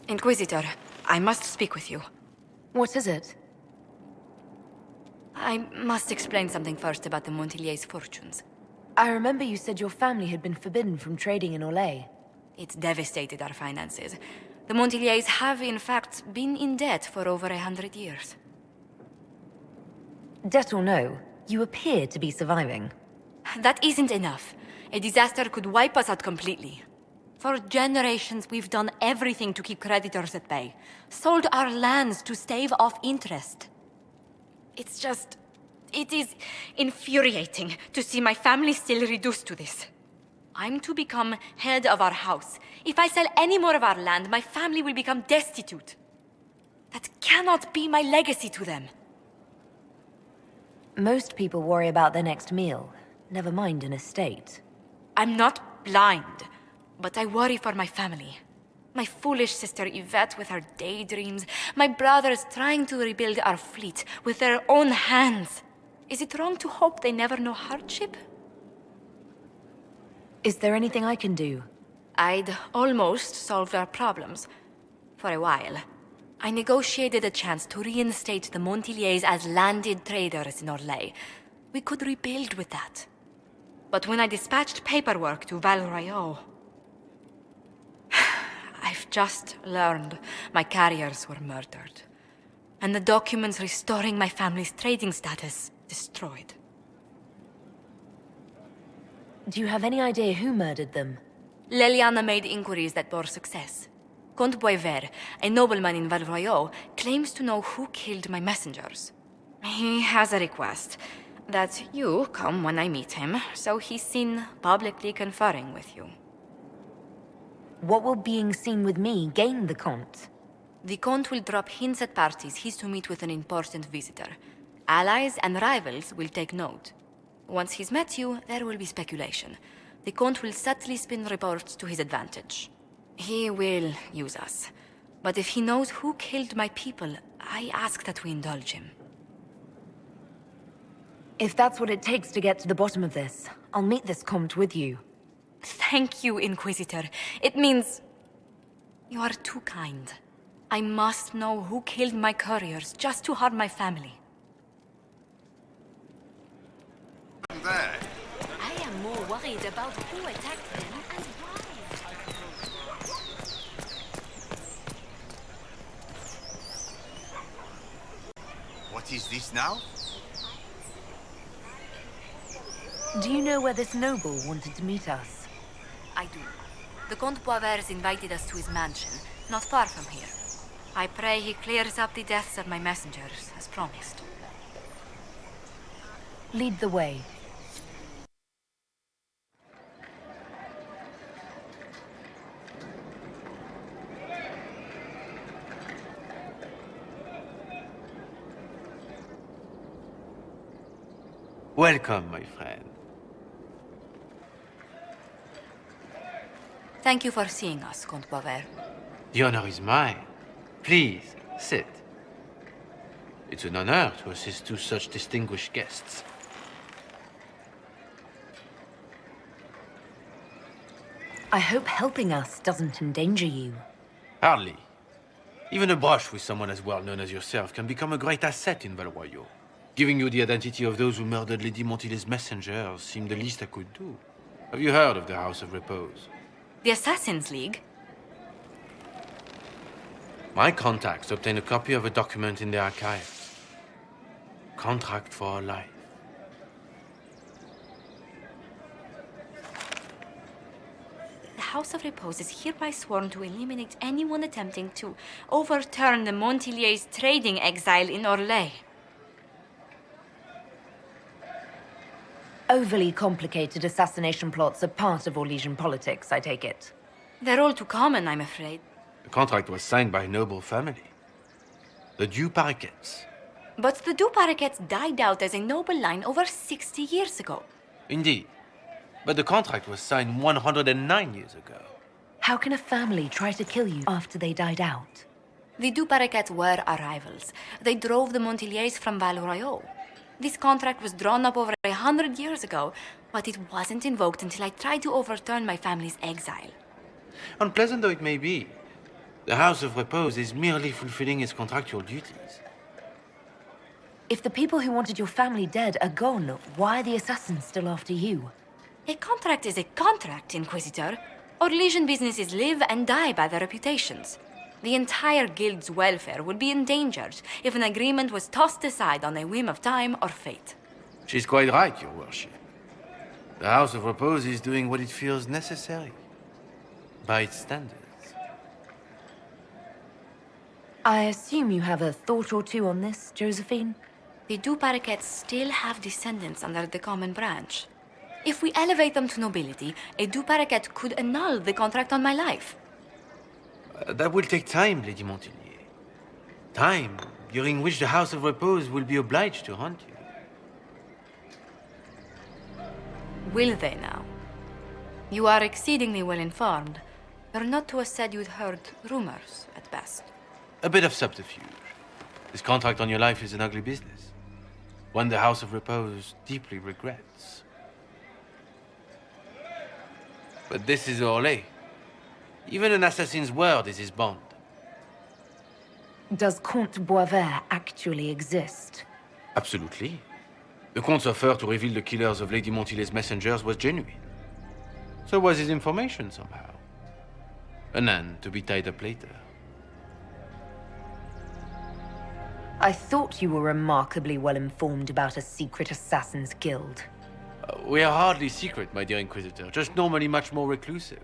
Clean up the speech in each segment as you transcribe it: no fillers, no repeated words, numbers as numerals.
Inquisitor, I must speak with you. What is it? I must explain something first about the Montiliers' fortunes. I remember you said your family had been forbidden from trading in Orlais. It's devastated our finances. The Montiliers have, in fact, been in debt for over 100 years. Debt or no, you appear to be surviving. That isn't enough. A disaster could wipe us out completely. For generations, we've done everything to keep creditors at bay. Sold our lands to stave off interest. It is infuriating to see my family still reduced to this. I'm to become head of our house. If I sell any more of our land, my family will become destitute. That cannot be my legacy to them. Most people worry about their next meal, never mind an estate. I'm not blind, but I worry for my family. My foolish sister Yvette with her daydreams. My brothers trying to rebuild our fleet with their own hands. Is it wrong to hope they never know hardship? Is there anything I can do? I'd almost solved our problems. For a while. I negotiated a chance to reinstate the Montiliers as landed traders in Orlais. We could rebuild with that. But when I dispatched paperwork to Val Royeaux, I've just learned my carriers were murdered. And the documents restoring my family's trading status destroyed. Do you have any idea who murdered them? Leliana made inquiries that bore success. Comte Boisvert, a nobleman in Val Royeaux, claims to know who killed my messengers. He has a request that you come when I meet him, so he's seen publicly conferring with you. What will being seen with me gain the Comte? The Comte will drop hints at parties he's to meet with an important visitor. Allies and rivals will take note. Once he's met you, there will be speculation. The Comte will subtly spin reports to his advantage. He will use us. But if he knows who killed my people, I ask that we indulge him. If that's what it takes to get to the bottom of this, I'll meet this Comte with you. Thank you, Inquisitor. It means... you are too kind. I must know who killed my couriers just to harm my family. There. I am more worried about who attacked them and why. What is this now? Do you know where this noble wanted to meet us? I do. The Comte Boisvert invited us to his mansion, not far from here. I pray he clears up the deaths of my messengers, as promised. Lead the way. Welcome, my friend. Thank you for seeing us, Comte Boisvert. The honor is mine. Please, sit. It's an honor to assist two such distinguished guests. I hope helping us doesn't endanger you. Hardly. Even a brush with someone as well known as yourself can become a great asset in Val Royeaux. Giving you the identity of those who murdered Lady Montilier's messengers seemed the least I could do. Have you heard of the House of Repose? The Assassin's League? My contacts obtained a copy of a document in the archives. Contract for life. The House of Repose is hereby sworn to eliminate anyone attempting to overturn the Montiliers' trading exile in Orlais. Overly complicated assassination plots are part of Orlesian politics, I take it. They're all too common, I'm afraid. The contract was signed by a noble family. The Duparquets. But the Duparquets died out as a noble line over 60 years ago. Indeed. But the contract was signed 109 years ago. How can a family try to kill you after they died out? The Duparquets were our rivals. They drove the Montiliers from Val Royeaux. This contract was drawn up over 100 years ago, but it wasn't invoked until I tried to overturn my family's exile. Unpleasant though it may be, The House of Repose is merely fulfilling its contractual duties. If the people who wanted your family dead are gone, why are the assassins still after you? A contract is a contract, Inquisitor. Our Legion businesses live and die by their reputations. The entire guild's welfare would be endangered if an agreement was tossed aside on a whim of time or fate. She's quite right, Your Worship. The House of Repose is doing what it feels necessary, by its standards. I assume you have a thought or two on this, Josephine? The Du Paraquets still have descendants under the common branch. If we elevate them to nobility, a Du Paraquet could annul the contract on my life. That will take time, Lady Montigny. Time during which the House of Repose will be obliged to hunt you. Will they now? You are exceedingly well informed. You're not to have said you'd heard rumors, at best. A bit of subterfuge. This contract on your life is an ugly business. One the House of Repose deeply regrets. But this is Orlais. Even an assassin's word is his bond. Does Comte Boisvert actually exist? Absolutely. The Comte's offer to reveal the killers of Lady Montily's messengers was genuine. So was his information somehow. An end to be tied up later. I thought you were remarkably well informed about a secret assassins' guild. We are hardly secret, my dear Inquisitor, just normally much more reclusive.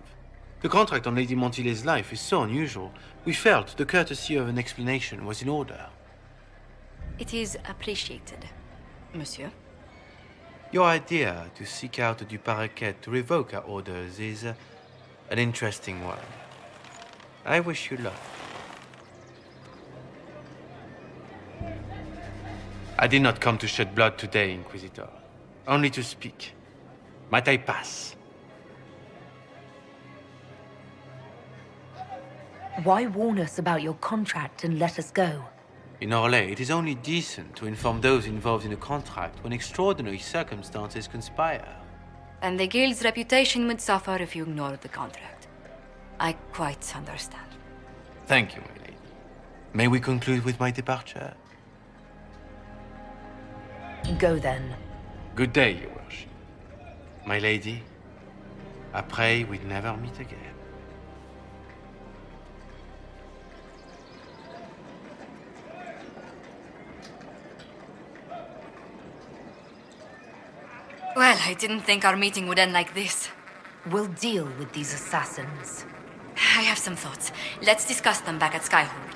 The contract on Lady Montily's life is so unusual, we felt the courtesy of an explanation was in order. It is appreciated, monsieur. Your idea to seek out the Du Paraquet to revoke our orders is an interesting one. I wish you luck. I did not come to shed blood today, Inquisitor. Only to speak. Might I pass? Why warn us about your contract and let us go? In Orlais, it is only decent to inform those involved in a contract when extraordinary circumstances conspire. And the guild's reputation would suffer if you ignored the contract. I quite understand. Thank you, my lady. May we conclude with my departure? Go then. Good day, Your Worship. My lady, I pray we'd never meet again. Well, I didn't think our meeting would end like this. We'll deal with these assassins. I have some thoughts. Let's discuss them back at Skyhold.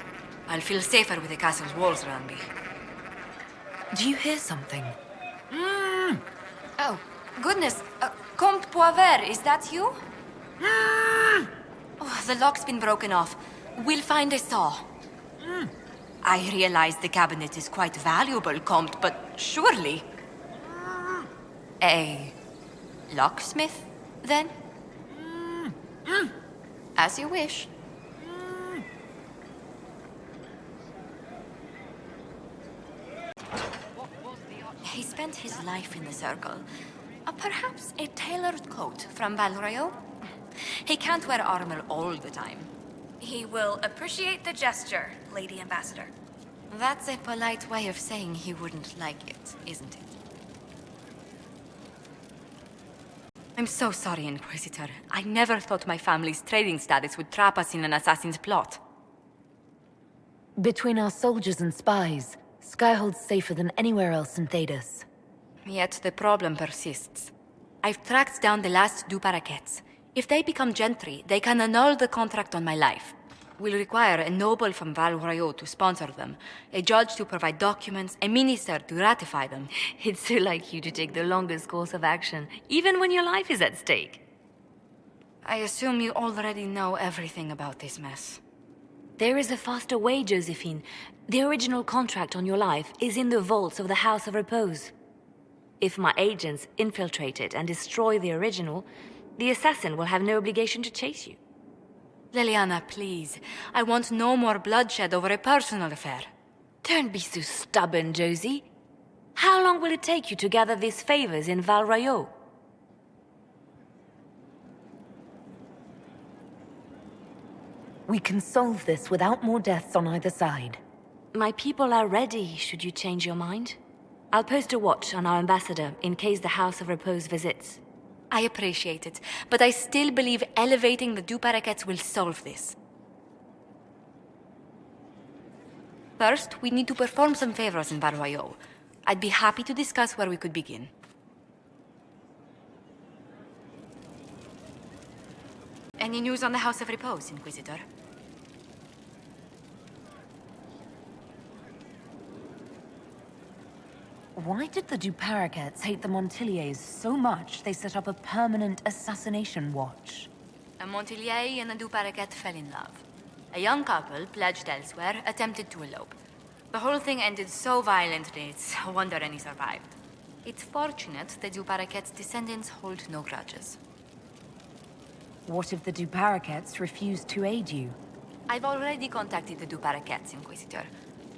I'll feel safer with the castle's walls around me. Do you hear something? Oh, goodness. Comte Poivert, is that you? Oh, the lock's been broken off. We'll find a saw. I realize the cabinet is quite valuable, Comte, but surely... A locksmith, then? As you wish. He spent his life in the Circle. Perhaps a tailored coat from Valrayo? He can't wear armor all the time. He will appreciate the gesture, Lady Ambassador. That's a polite way of saying he wouldn't like it, isn't it? I'm so sorry, Inquisitor. I never thought my family's trading status would trap us in an assassin's plot. Between our soldiers and spies, Skyhold's safer than anywhere else in Thedas. Yet the problem persists. I've tracked down the last Du Paraquets. If they become gentry, they can annul the contract on my life. We'll require a noble from Val Royaux to sponsor them, a judge to provide documents, a minister to ratify them. It's so like you to take the longest course of action, even when your life is at stake. I assume you already know everything about this mess. There is a faster way, Josephine. The original contract on your life is in the vaults of the House of Repose. If my agents infiltrate it and destroy the original, the assassin will have no obligation to chase you. Liliana, please. I want no more bloodshed over a personal affair. Don't be so stubborn, Josie. How long will it take you to gather these favors in Val Royaux? We can solve this without more deaths on either side. My people are ready, should you change your mind. I'll post a watch on our ambassador in case the House of Repose visits. I appreciate it, but I still believe elevating the Du Paraquets will solve this. First, we need to perform some favors in Val Royeaux. I'd be happy to discuss where we could begin. Any news on the House of Repose, Inquisitor? Why did the Du Paraquets hate the Montiliers so much they set up a permanent assassination watch? A Montilier and a Du Paraquet fell in love. A young couple, pledged elsewhere, attempted to elope. The whole thing ended so violently, it's a wonder any survived. It's fortunate the Du Paraquets' descendants hold no grudges. What if the Du Paraquets refuse to aid you? I've already contacted the Du Paraquets, Inquisitor.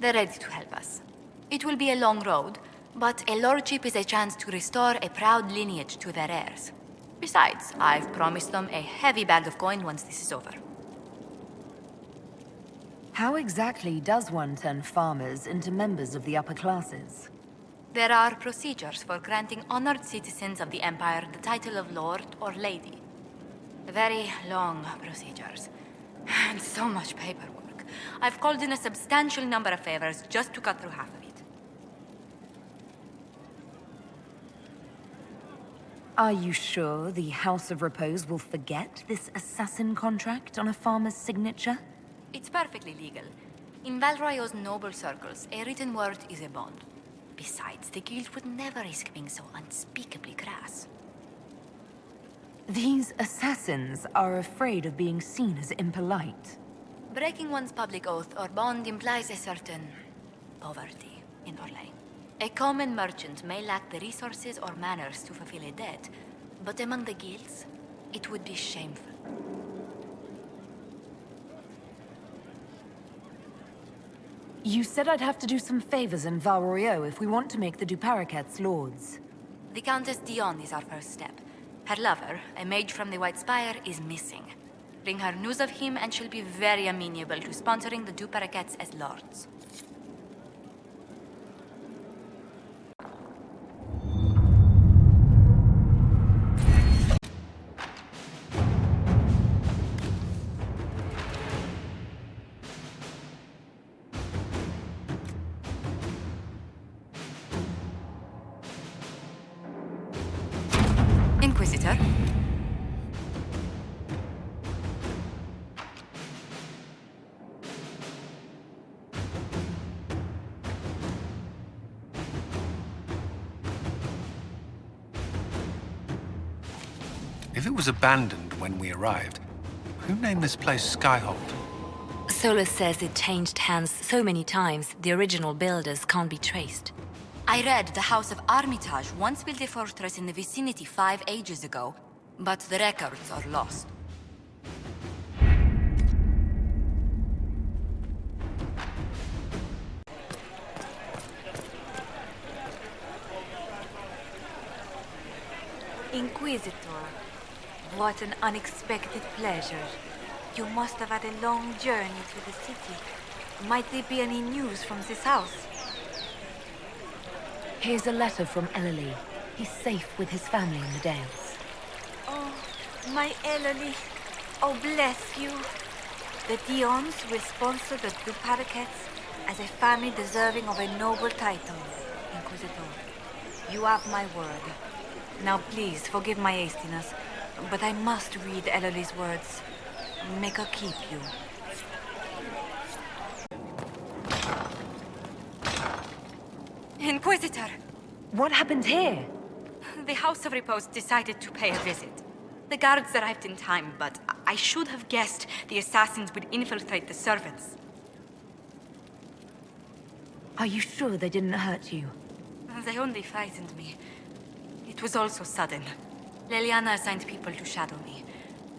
They're ready to help us. It will be a long road, but a lordship is a chance to restore a proud lineage to their heirs. Besides, I've promised them a heavy bag of coin once this is over. How exactly does one turn farmers into members of the upper classes? There are procedures for granting honored citizens of the Empire the title of Lord or Lady. Very long procedures. And so much paperwork. I've called in a substantial number of favors just to cut through half of it. Are you sure the House of Repose will forget this assassin contract on a farmer's signature? It's perfectly legal. In Val Royeaux's noble circles, a written word is a bond. Besides, the guild would never risk being so unspeakably crass. These assassins are afraid of being seen as impolite. Breaking one's public oath or bond implies a certain poverty in Orlais. A common merchant may lack the resources or manners to fulfill a debt, but among the guilds, it would be shameful. You said I'd have to do some favors in Val Royeaux if we want to make the Du Paraquets lords. The Countess Dion is our first step. Her lover, a mage from the White Spire, is missing. Bring her news of him and she'll be very amenable to sponsoring the Du Paraquets as lords. Inquisitor? If it was abandoned when we arrived, who named this place Skyhold? Solus says it changed hands so many times, the original builders can't be traced. I read the House of Armitage once built a fortress in the vicinity 5 ages ago, but the records are lost. Inquisitor, what an unexpected pleasure. You must have had a long journey to the city. Might there be any news from this house? Here's a letter from Ellery. He's safe with his family in the Dales. Oh, my Ellery. Oh, bless you. The Dions will sponsor the Du Paraquets as a family deserving of a noble title, Inquisitor. You have my word. Now please, forgive my hastiness, but I must read Ellery's words. Make her keep you. Inquisitor! What happened here? The House of Repose decided to pay a visit. The guards arrived in time, but I should have guessed the assassins would infiltrate the servants. Are you sure they didn't hurt you? They only frightened me. It was all so sudden. Leliana assigned people to shadow me.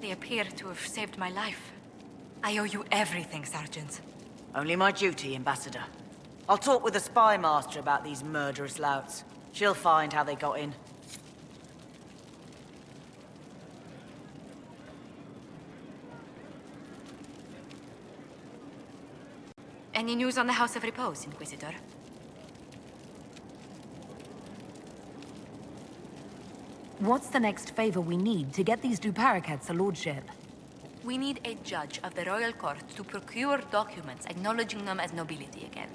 They appear to have saved my life. I owe you everything, Sergeant. Only my duty, Ambassador. I'll talk with the spy master about these murderous louts. She'll find how they got in. Any news on the House of Repose, Inquisitor? What's the next favor we need to get these Duparakets a lordship? We need a judge of the royal court to procure documents acknowledging them as nobility again.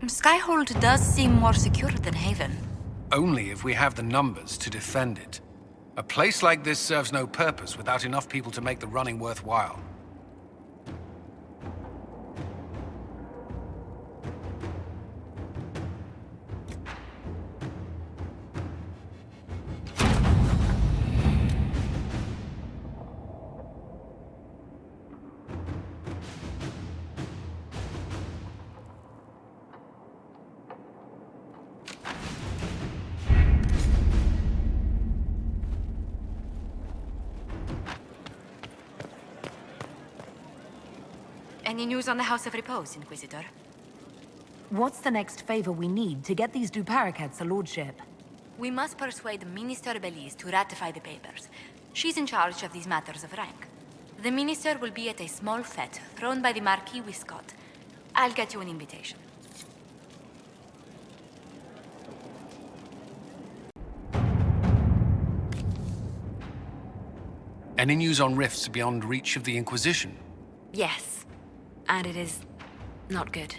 Skyhold does seem more secure than Haven. Only if we have the numbers to defend it. A place like this serves no purpose without enough people to make the running worthwhile. Any news on the House of Repose, Inquisitor? What's the next favor we need to get these Duparakets a lordship? We must persuade Minister Belize to ratify the papers. She's in charge of these matters of rank. The minister will be at a small fete thrown by the Marquis Wiscott. I'll get you an invitation. Any news on rifts beyond reach of the Inquisition? Yes. And it is not good.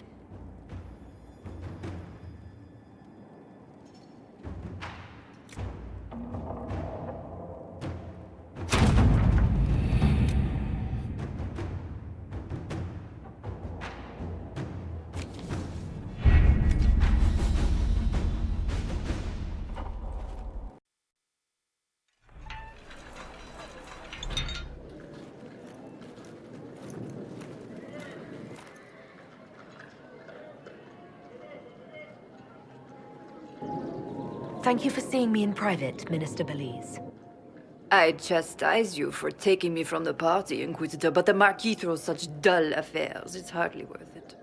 Thank you for seeing me in private, Minister Belize. I chastise you for taking me from the party, Inquisitor, but the Marquis throws such dull affairs. It's hardly worth it.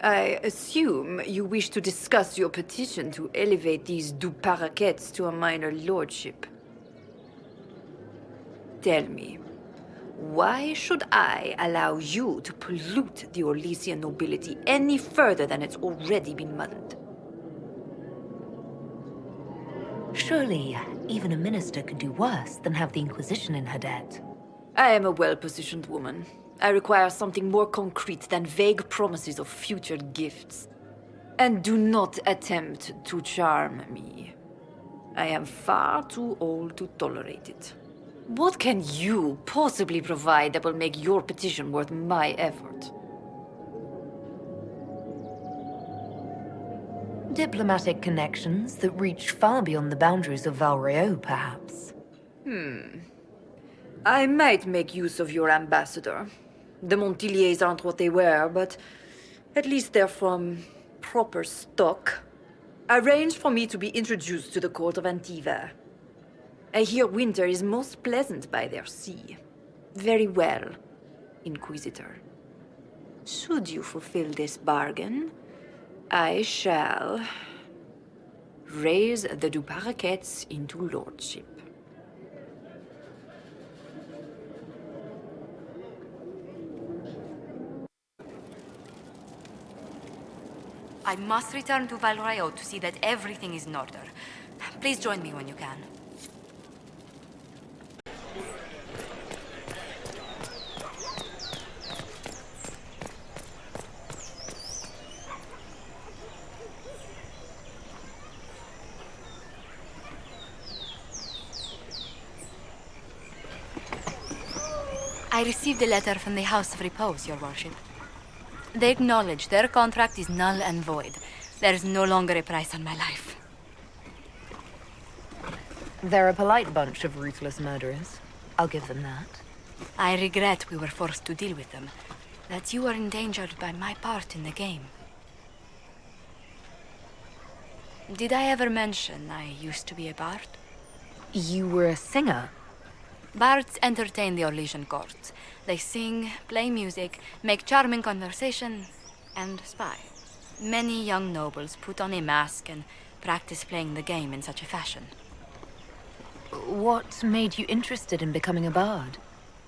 I assume you wish to discuss your petition to elevate these Duparakets to a minor lordship. Tell me, why should I allow you to pollute the Orlesian nobility any further than it's already been muddled? Surely, even a minister could do worse than have the Inquisition in her debt. I am a well-positioned woman. I require something more concrete than vague promises of future gifts. And do not attempt to charm me. I am far too old to tolerate it. What can you possibly provide that will make your petition worth my effort? Diplomatic connections that reach far beyond the boundaries of Valreo, perhaps. I might make use of your ambassador. The Montiliers aren't what they were, but at least they're from proper stock. Arrange for me to be introduced to the court of Antiva. I hear winter is most pleasant by their sea. Very well, Inquisitor. Should you fulfill this bargain, I shall raise the Duparakets into lordship. I must return to Valreo to see that everything is in order. Please join me when you can. I received a letter from the House of Repose, Your Worship. They acknowledge their contract is null and void. There is no longer a price on my life. They're a polite bunch of ruthless murderers. I'll give them that. I regret we were forced to deal with them. That you are endangered by my part in the game. Did I ever mention I used to be a bard? You were a singer? Bards entertain the Orlesian court. They sing, play music, make charming conversation, and spy. Many young nobles put on a mask and practice playing the game in such a fashion. What made you interested in becoming a bard?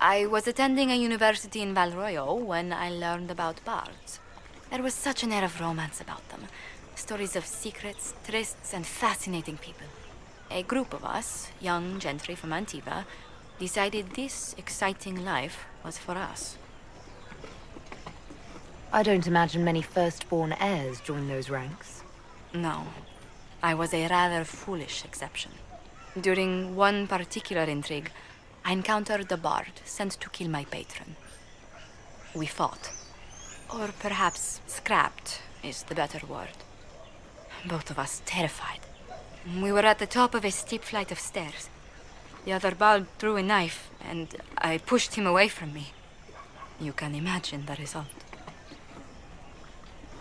I was attending a university in Valroyo when I learned about bards. There was such an air of romance about them. Stories of secrets, trysts, and fascinating people. A group of us, young gentry from Antiva, decided this exciting life was for us. I don't imagine many firstborn heirs join those ranks. No, I was a rather foolish exception. During one particular intrigue, I encountered a bard sent to kill my patron. We fought. Or perhaps scrapped is the better word. Both of us terrified. We were at the top of a steep flight of stairs. The other bard drew a knife, and I pushed him away from me. You can imagine the result.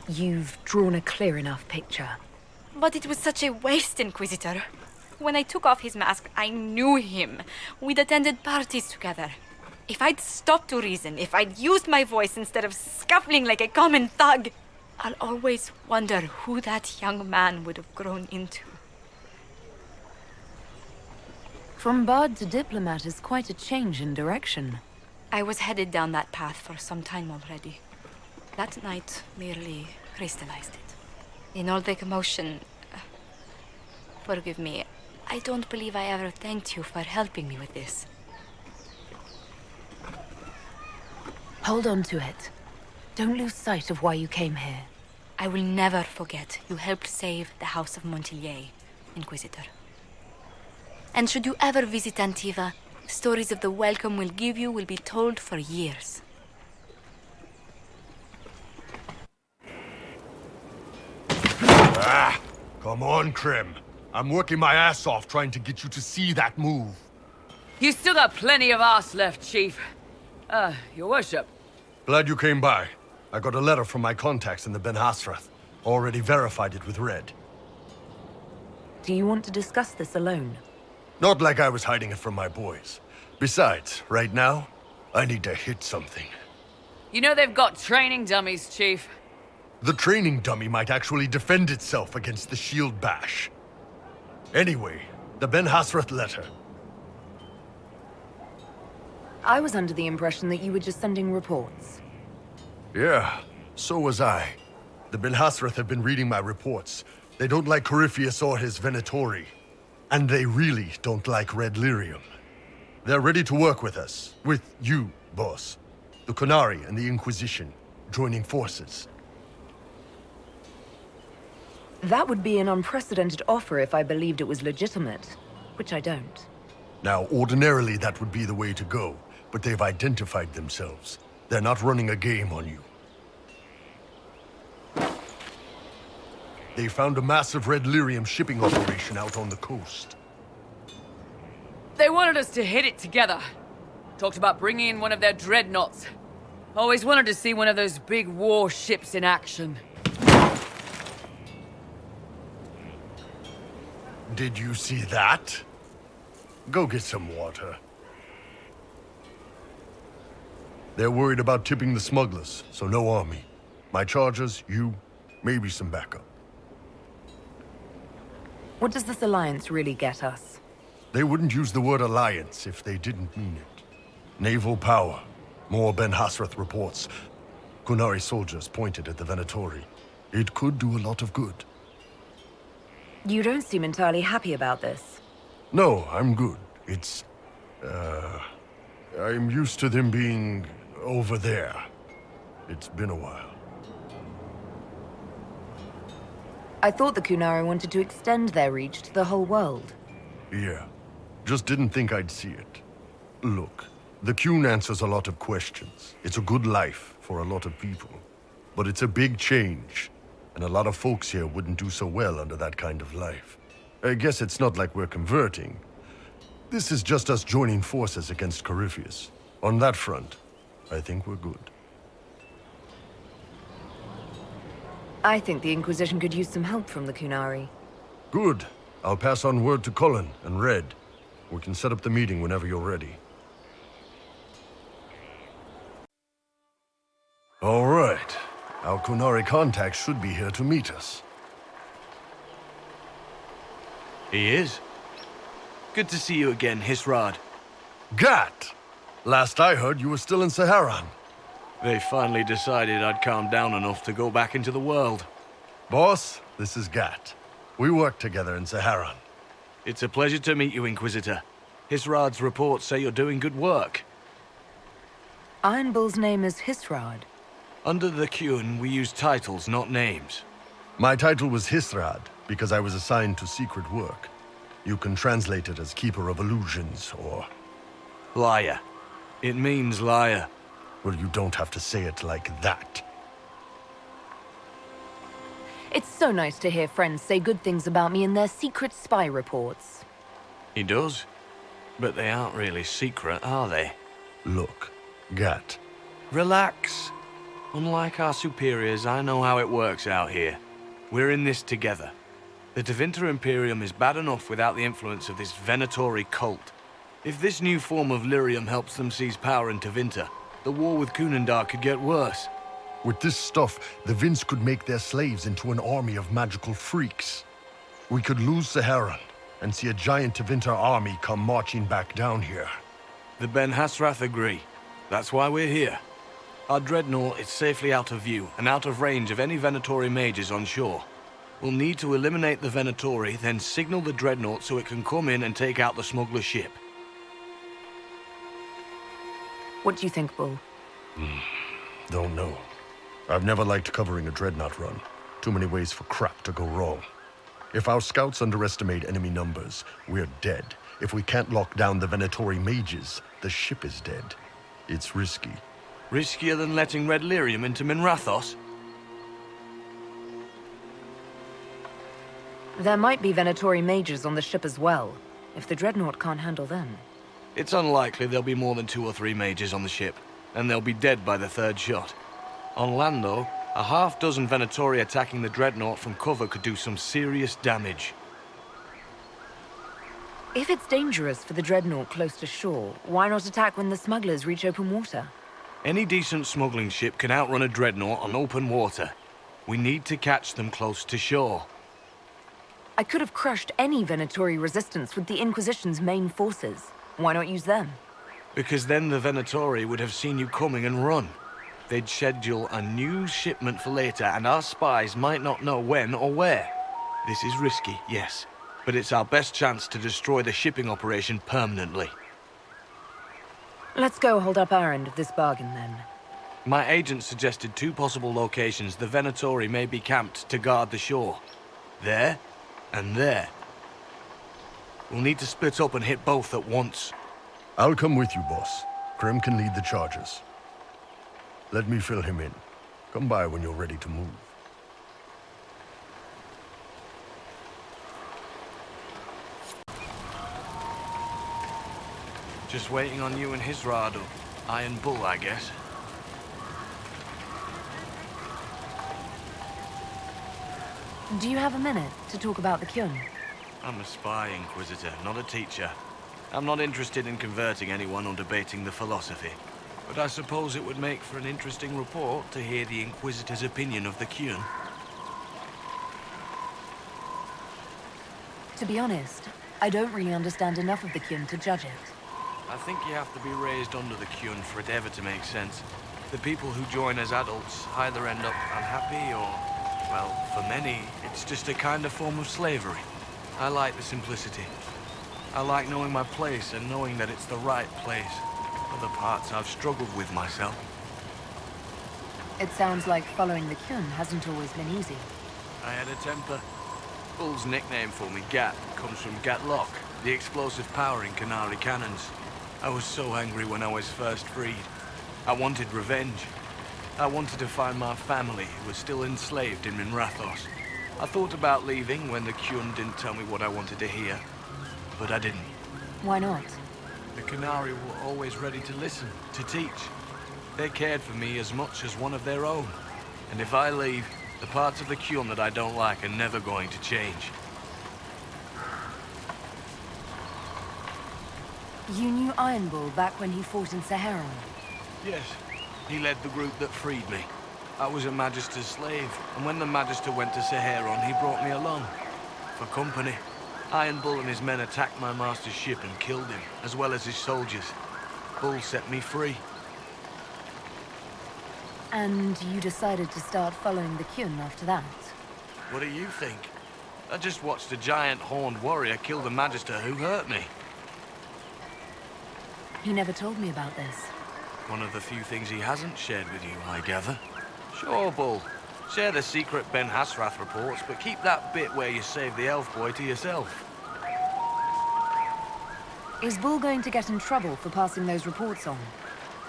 You've drawn a clear enough picture. But it was such a waste, Inquisitor. When I took off his mask, I knew him. We'd attended parties together. If I'd stopped to reason, if I'd used my voice instead of scuffling like a common thug, I'll always wonder who that young man would have grown into. From bard to diplomat is quite a change in direction. I was headed down that path for some time already. That night merely crystallized it. In all the commotion... forgive me, I don't believe I ever thanked you for helping me with this. Hold on to it. Don't lose sight of why you came here. I will never forget you helped save the House of Montilyet, Inquisitor. And should you ever visit Antiva, stories of the welcome we'll give you will be told for years. Ah, come on, Krim. I'm working my ass off trying to get you to see that move. You still got plenty of arse left, Chief. Your worship. Glad you came by. I got a letter from my contacts in the Ben Hasrath. Already verified it with Red. Do you want to discuss this alone? Not like I was hiding it from my boys. Besides, right now, I need to hit something. You know they've got training dummies, Chief. The training dummy might actually defend itself against the shield bash. Anyway, the Ben Hasrath letter. I was under the impression that you were just sending reports. Yeah, so was I. The Ben Hasrath have been reading my reports. They don't like Corypheus or his Venatori. And they really don't like Red Lyrium. They're ready to work with us. With you, boss. The Qunari and the Inquisition, joining forces. That would be an unprecedented offer if I believed it was legitimate, which I don't. Now, ordinarily that would be the way to go, but they've identified themselves. They're not running a game on you. They found a massive Red Lyrium shipping operation out on the coast. They wanted us to hit it together. Talked about bringing in one of their dreadnoughts. Always wanted to see one of those big war ships in action. Did you see that? Go get some water. They're worried about tipping the smugglers, so no army. My charges, you, maybe some backup. What does this alliance really get us? They wouldn't use the word alliance if they didn't mean it. Naval power. More Ben Hasrath reports. Qunari soldiers pointed at the Venatori. It could do a lot of good. You don't seem entirely happy about this. No, I'm good. It's... I'm used to them being over there. It's been a while. I thought the Qunari wanted to extend their reach to the whole world. Yeah. Just didn't think I'd see it. Look, the Qun answers a lot of questions. It's a good life for a lot of people. But it's a big change. And a lot of folks here wouldn't do so well under that kind of life. I guess it's not like we're converting. This is just us joining forces against Corypheus. On that front, I think we're good. I think the Inquisition could use some help from the Qunari. Good. I'll pass on word to Cullen and Red. We can set up the meeting whenever you're ready. All right. Our Qunari contact should be here to meet us. He is. Good to see you again, Hisrad. Gat! Last I heard, you were still in Saharan. They finally decided I'd calmed down enough to go back into the world. Boss, this is Gat. We worked together in Saharan. It's a pleasure to meet you, Inquisitor. Hisrad's reports say you're doing good work. Iron Bull's name is Hisrad. Under the Qun, we use titles, not names. My title was Hisrad, because I was assigned to secret work. You can translate it as Keeper of Illusions, or... Liar. It means liar. Well, you don't have to say it like that. It's so nice to hear friends say good things about me in their secret spy reports. He does. But they aren't really secret, are they? Look, Gat. Relax. Unlike our superiors, I know how it works out here. We're in this together. The Tevinter Imperium is bad enough without the influence of this Venatori cult. If this new form of lyrium helps them seize power in Tevinter, the war with Kunandar could get worse. With this stuff, the Vince could make their slaves into an army of magical freaks. We could lose Saharan and see a giant Tevinter army come marching back down here. The Ben Hasrath agree. That's why we're here. Our dreadnought is safely out of view and out of range of any Venatori mages on shore. We'll need to eliminate the Venatori, then signal the dreadnought so it can come in and take out the smuggler ship. What do you think, Bull? Don't know. I've never liked covering a dreadnought run. Too many ways for crap to go wrong. If our scouts underestimate enemy numbers, we're dead. If we can't lock down the Venatori mages, the ship is dead. It's risky. Riskier than letting Red Lyrium into Minrathos? There might be Venatori mages on the ship as well, if the dreadnought can't handle them. It's unlikely there'll be more than 2 or 3 mages on the ship, and they'll be dead by the 3rd shot. On land, though, a half-dozen Venatori attacking the dreadnought from cover could do some serious damage. If it's dangerous for the dreadnought close to shore, why not attack when the smugglers reach open water? Any decent smuggling ship can outrun a dreadnought on open water. We need to catch them close to shore. I could have crushed any Venatori resistance with the Inquisition's main forces. Why not use them? Because then the Venatori would have seen you coming and run. They'd schedule a new shipment for later, and our spies might not know when or where. This is risky, yes, but it's our best chance to destroy the shipping operation permanently. Let's go hold up our end of this bargain, then. My agent suggested 2 possible locations the Venatori may be camped to guard the shore. There, and there. We'll need to split up and hit both at once. I'll come with you, boss. Krem can lead the charges. Let me fill him in. Come by when you're ready to move. Just waiting on you and Hisrad, or Iron Bull, I guess. Do you have a minute to talk about the Qun? I'm a spy, Inquisitor, not a teacher. I'm not interested in converting anyone or debating the philosophy. But I suppose it would make for an interesting report to hear the Inquisitor's opinion of the Qun. To be honest, I don't really understand enough of the Qun to judge it. I think you have to be raised under the Qun for it ever to make sense. The people who join as adults either end up unhappy or, well, for many, it's just a kind of form of slavery. I like the simplicity. I like knowing my place and knowing that it's the right place. Other parts I've struggled with myself. It sounds like following the Qun hasn't always been easy. I had a temper. Bull's nickname for me, Gat, comes from Gatlock, the explosive power in Canary cannons. I was so angry when I was first freed. I wanted revenge. I wanted to find my family who was still enslaved in Minrathos. I thought about leaving when the Qun didn't tell me what I wanted to hear, but I didn't. Why not? The Canary were always ready to listen, to teach. They cared for me as much as one of their own. And if I leave, the parts of the Qun that I don't like are never going to change. You knew Iron Bull back when he fought in Saharan? Yes. He led the group that freed me. I was a Magister's slave, and when the Magister went to Saharan, he brought me along. For company. Iron Bull and his men attacked my master's ship and killed him, as well as his soldiers. Bull set me free. And you decided to start following the Kyun after that? What do you think? I just watched a giant horned warrior kill the Magister who hurt me. He never told me about this. One of the few things he hasn't shared with you, I gather. Sure, Bull. Share the secret Ben Hasrath reports, but keep that bit where you save the elf boy to yourself. Is Bull going to get in trouble for passing those reports on?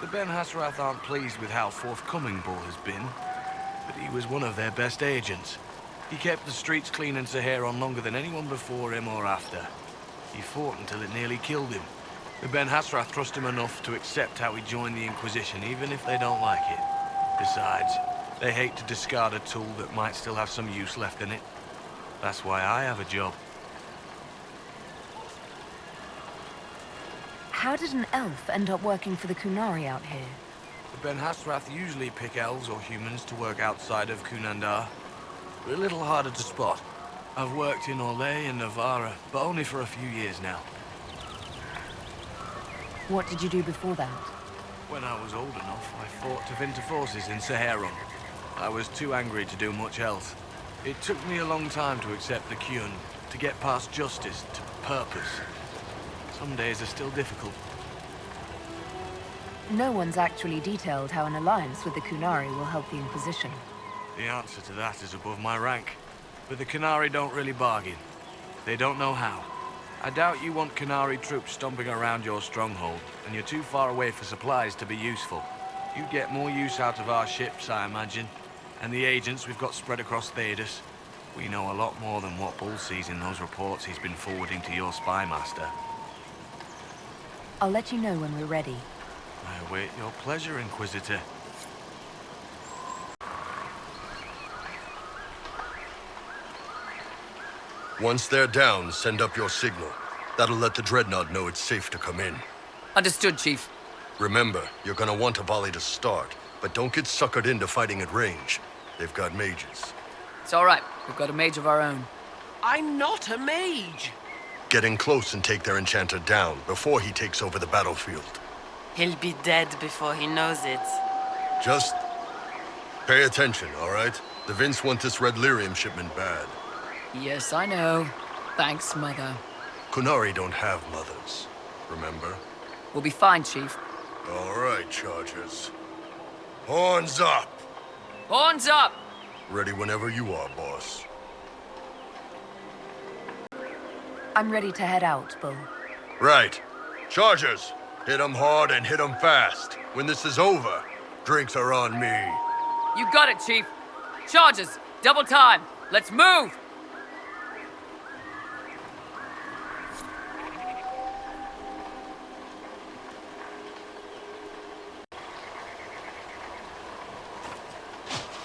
The Ben Hasrath aren't pleased with how forthcoming Bull has been, but he was one of their best agents. He kept the streets clean in Saharon longer than anyone before him or after. He fought until it nearly killed him. The Ben Hasrath trust him enough to accept how he joined the Inquisition, even if they don't like it. Besides, they hate to discard a tool that might still have some use left in it. That's why I have a job. How did an elf end up working for the Kunari out here? The Ben Hasrath usually pick elves or humans to work outside of Kunandar. They're a little harder to spot. I've worked in Orlais and Navarra, but only for a few years now. What did you do before that? When I was old enough, I fought Tevinter forces in Saharon. I was too angry to do much else. It took me a long time to accept the Kyun, to get past justice to purpose. Some days are still difficult. No one's actually detailed how an alliance with the Kunari will help the Inquisition. The answer to that is above my rank. But the Kunari don't really bargain. They don't know how. I doubt you want Kunari troops stomping around your stronghold, and you're too far away for supplies to be useful. You'd get more use out of our ships, I imagine. And the agents we've got spread across Thedas. We know a lot more than what Bull sees in those reports he's been forwarding to your spy master. I'll let you know when we're ready. I await your pleasure, Inquisitor. Once they're down, send up your signal. That'll let the Dreadnought know it's safe to come in. Understood, Chief. Remember, you're gonna want a volley to start, but don't get suckered into fighting at range. They've got mages. It's all right. We've got a mage of our own. I'm not a mage. Get in close and take their enchanter down before he takes over the battlefield. He'll be dead before he knows it. Just pay attention, all right? The Vince want this red lyrium shipment bad. Yes, I know. Thanks, Mother. Kunari don't have mothers, remember? We'll be fine, Chief. All right, Chargers. Horns up! Horns up! Ready whenever you are, boss. I'm ready to head out, Bull. Right. Chargers, hit 'em hard and hit 'em fast. When this is over, drinks are on me. You got it, Chief. Charges! Double time! Let's move!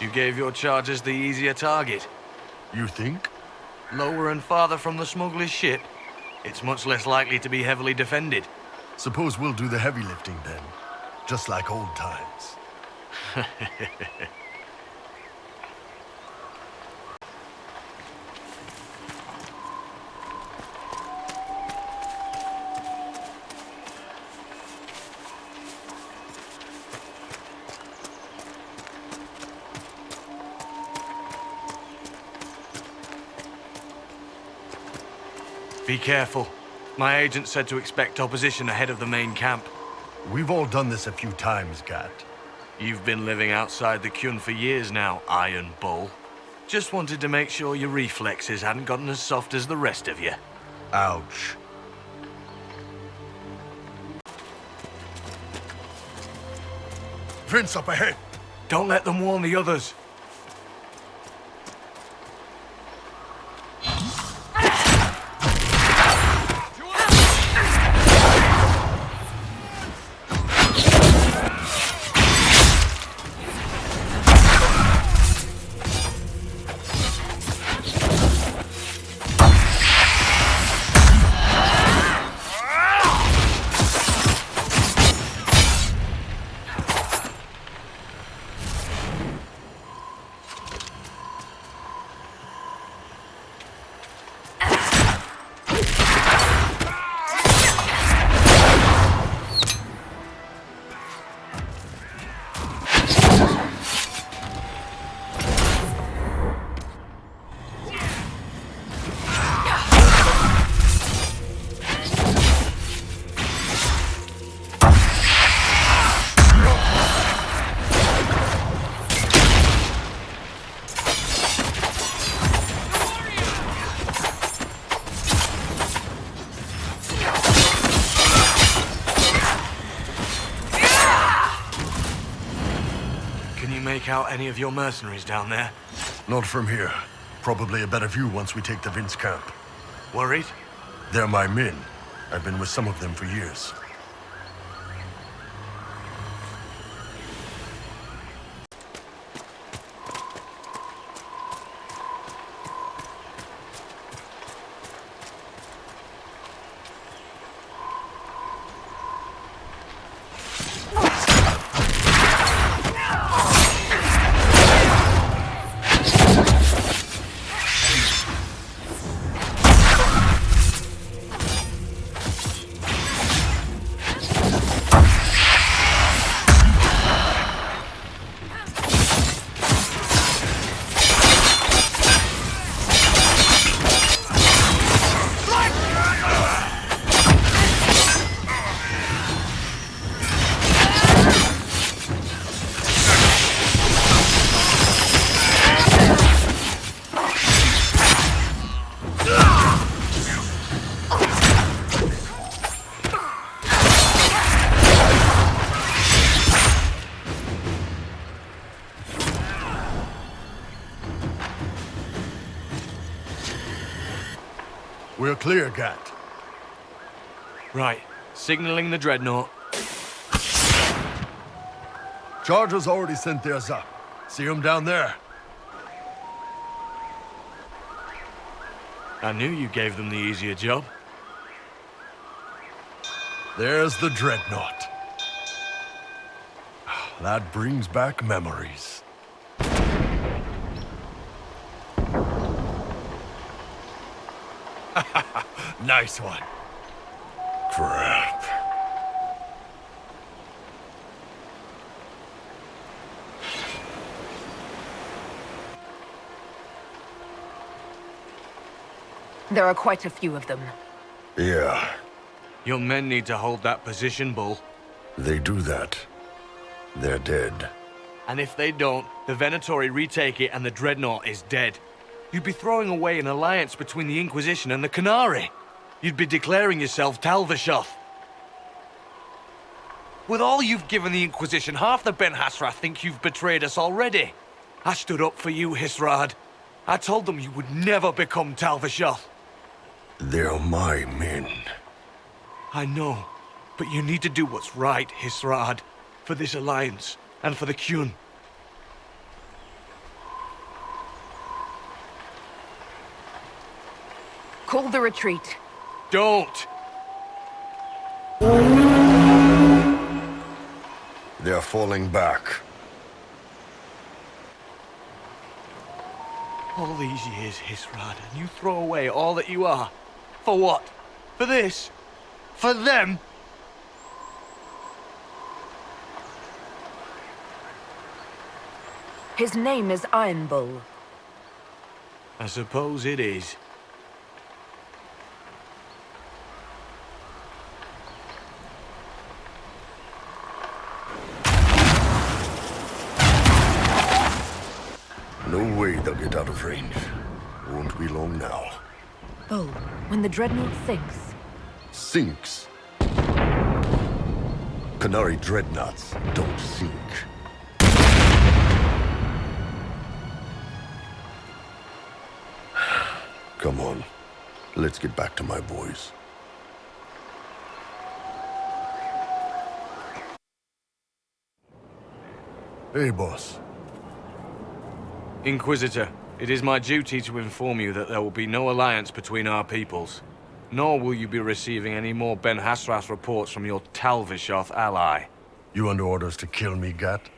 You gave your charges the easier target. You think? Lower and farther from the smuggler's ship, it's much less likely to be heavily defended. Suppose we'll do the heavy lifting then. Just like old times. Be careful. My agent said to expect opposition ahead of the main camp. We've all done this a few times, Gat. You've been living outside the Kyun for years now, Iron Bull. Just wanted to make sure your reflexes hadn't gotten as soft as the rest of you. Ouch. Vince up ahead! Don't let them warn the others. you make out any of your mercenaries down there? Not from here. Probably a better view once we take the Vince camp. Worried? They're my men. I've been with some of them for years. We're clear, Gat. Right. Signaling the dreadnought. Chargers already sent theirs up. See them down there? I knew you gave them the easier job. There's the dreadnought. That brings back memories. Nice one. Crap. There are quite a few of them. Yeah, Your men need to hold that position, Bull. they do that. They're dead. And if they don't, the Venatori retake it and the dreadnought is dead. You'd be throwing away an alliance between the Inquisition and the Canary. You'd be declaring yourself Talvishoth. With all you've given the Inquisition, half the Ben Hassrath think you've betrayed us already. I stood up for you, Hisrad. I told them you would never become Talvishoth. They're my men. I know, but you need to do what's right, Hisrad. For this alliance, and for the Qun. Call the retreat. Don't! They're falling back. All these years, Hisrad, and you throw away all that you are. For what? For this? For them? His name is Iron Bull. I suppose it is. No way they'll get out of range. Won't be long now. Bull, when the dreadnought sinks, Sinks. Canary dreadnoughts don't sink. Come on. Let's get back to my boys. Hey, boss. Inquisitor, it is my duty to inform you that there will be no alliance between our peoples. Nor will you be receiving any more Ben Hassrath reports from your Talvishoth ally. You under orders to kill me, Gat?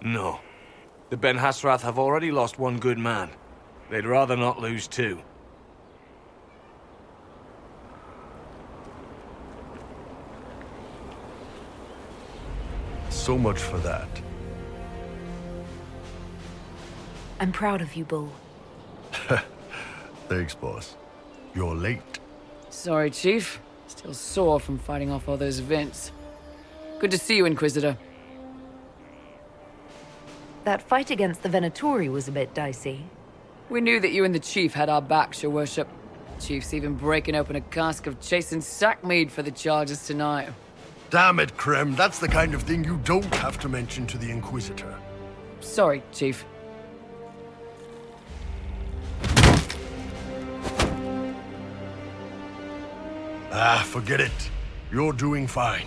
No. The Ben Hassrath have already lost one good man. They'd rather not lose two. So much for that. I'm proud of you, Bull. Thanks, boss. You're late. Sorry, Chief. Still sore from fighting off all those Vints. Good to see you, Inquisitor. That fight against the Venatori was a bit dicey. We knew that you and the Chief had our backs, Your Worship. Chief's even breaking open a cask of chasing sackmead for the charges tonight. Damn it, Krem. That's the kind of thing you don't have to mention to the Inquisitor. Sorry, Chief. Ah, forget it. You're doing fine.